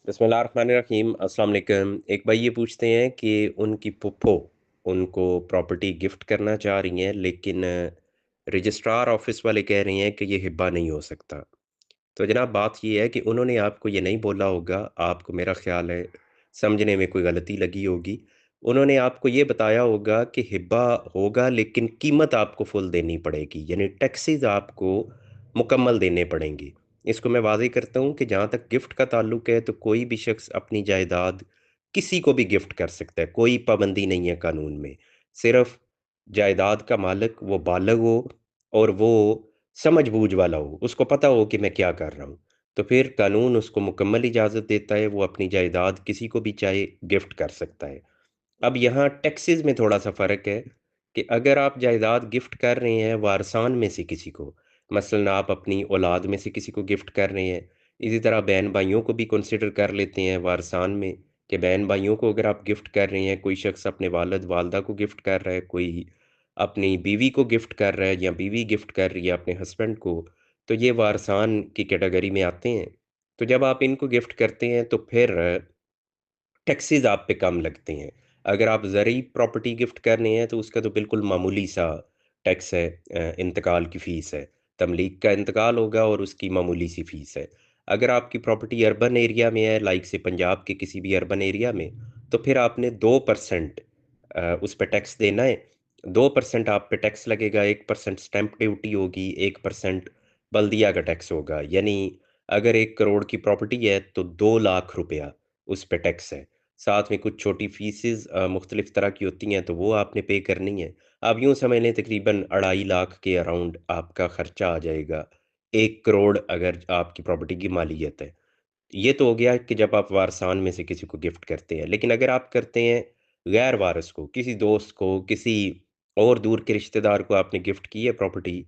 बिस्मिल्लाहिर्रहमानिर्रहीम अस्सलाम वालेकुम। एक भाई ये पूछते हैं कि उनकी फूफो उनको प्रॉपर्टी गिफ्ट करना चाह रही हैं, लेकिन रजिस्ट्रार ऑफिस वाले कह रहे हैं कि ये हिब्बा नहीं हो सकता। तो जनाब बात ये है कि उन्होंने आपको ये नहीं बोला होगा, आपको मेरा ख़्याल है समझने में कोई गलती लगी होगी। उन्होंने आपको ये बताया होगा कि हिब्बा होगा, लेकिन कीमत आपको फ़ुल देनी पड़ेगी, यानी टैक्सेस आपको मुकम्मल देने पड़ेंगे। इसको मैं वाज़ेह करता हूँ कि जहाँ तक गिफ्ट का ताल्लुक है, तो कोई भी शख्स अपनी जायदाद किसी को भी गिफ्ट कर सकता है, कोई पाबंदी नहीं है कानून में। सिर्फ़ जायदाद का मालिक वो बालिग हो और वो समझ-बूझ वाला हो, उसको पता हो कि मैं क्या कर रहा हूँ। तो फिर कानून उसको मुकम्मल इजाज़त देता है, वो अपनी जायदाद किसी को भी चाहे गिफ्ट कर सकता है। अब यहाँ टैक्सेस में थोड़ा-सा फ़र्क है कि अगर आप जायदाद गिफ्ट कर रहे हैं वारसान में से किसी को, मसलन आप अपनी औलाद में से किसी को गिफ्ट कर रहे हैं, इसी तरह बहन-भाइयों को भी कंसिडर कर लेते हैं वारसान में कि बहन-भाइयों को अगर आप गिफ्ट कर रहे हैं, कोई शख्स अपने वालिद-वालिदा को गिफ्ट कर रहा है, कोई अपनी बीवी को गिफ्ट कर रहा है या बीवी गिफ्ट कर रही है अपने हस्बैंड को, तो ये वारसान की कैटेगरी में आते हैं। तो जब आप इनको गिफ्ट करते हैं, तो फिर टैक्सेस आप पे कम लगते हैं। अगर आप ज़रूरी प्रॉपर्टी गिफ्ट कर रहे हैं, तो उसका तो बिल्कुल मामूली-सा टैक्स है, इंतकाल की फ़ीस है। तमलीक का इंतकाल होगा और उसकी मामूली-सी फ़ीस है। अगर आपकी प्रॉपर्टी अर्बन एरिया में है, लाइक से पंजाब के किसी भी अर्बन एरिया में, तो फिर आपने 2% उस पे टैक्स देना है। 2% आप पे टैक्स लगेगा, 1% स्टैम्प ड्यूटी होगी, 1% बल्दिया का टैक्स होगा। यानी अगर 1 करोड़ की प्रॉपर्टी है, तो 2 लाख रुपया उस पे टैक्स है। साथ में कुछ छोटी फ़ीसेस मुख्तलिफ़ तरह की होती हैं, तो वो आपने पे करनी है। आप यूँ समझ लें तकरीबन 2.5 लाख के अराउंड आपका खर्चा आ जाएगा, 1 करोड़ अगर आपकी प्रॉपर्टी की मालियत है। ये तो हो गया कि जब आप वारसान में से किसी को गिफ्ट करते हैं, लेकिन अगर आप करते हैं गैर वारिस को, किसी दोस्त को, किसी और दूर के रिश्तेदार को आपने गिफ्ट की है प्रॉपर्टी,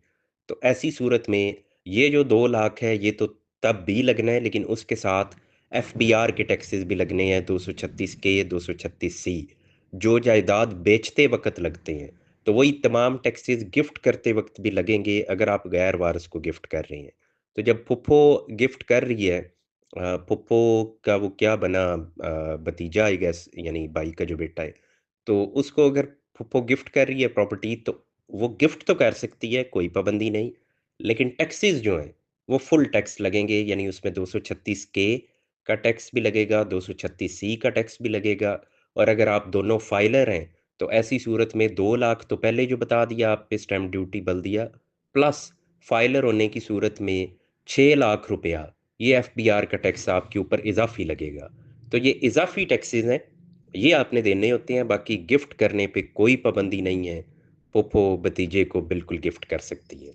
तो ऐसी सूरत में ये जो 2 लाख है, ये तो तब भी लगना है, लेकिन उसके साथ एफबीआर के टैक्सेस भी लगने हैं, 236 के, 236 सी, जो जायदाद बेचते वक़्त लगते हैं। तो वही तमाम टैक्सेस गिफ्ट करते वक़्त भी लगेंगे, अगर आप गैर वारिस को गिफ्ट कर रहे हैं। तो जब फूफो गिफ्ट कर रही है, फूफो का वो क्या बना, भतीजा आई गेस, यानी भाई का जो बेटा है, तो उसको अगर फूफो गिफ्ट कर रही है प्रॉपर्टी, तो वो गिफ्ट तो कर सकती है, कोई पाबंदी नहीं, लेकिन टैक्सेस जो हैं, वो फुल टैक्स लगेंगे, यानी उसमें 236 के का टैक्स भी लगेगा, 236 सी का टैक्स भी लगेगा, और अगर आप दोनों फाइलर हैं, तो ऐसी सूरत में 2 लाख तो पहले जो बता दिया आप पे स्टैम्प ड्यूटी बल्दिया, प्लस फाइलर होने की सूरत में 6 लाख रुपया ये एफबीआर का टैक्स आपके ऊपर इज़ाफ़ी लगेगा। तो ये इज़ाफ़ी टैक्सेस हैं, ये आपने देने होते हैं, बाकी गिफ्ट करने पे कोई पाबंदी नहीं है। फूफो भतीजे को बिल्कुल गिफ्ट कर सकती है।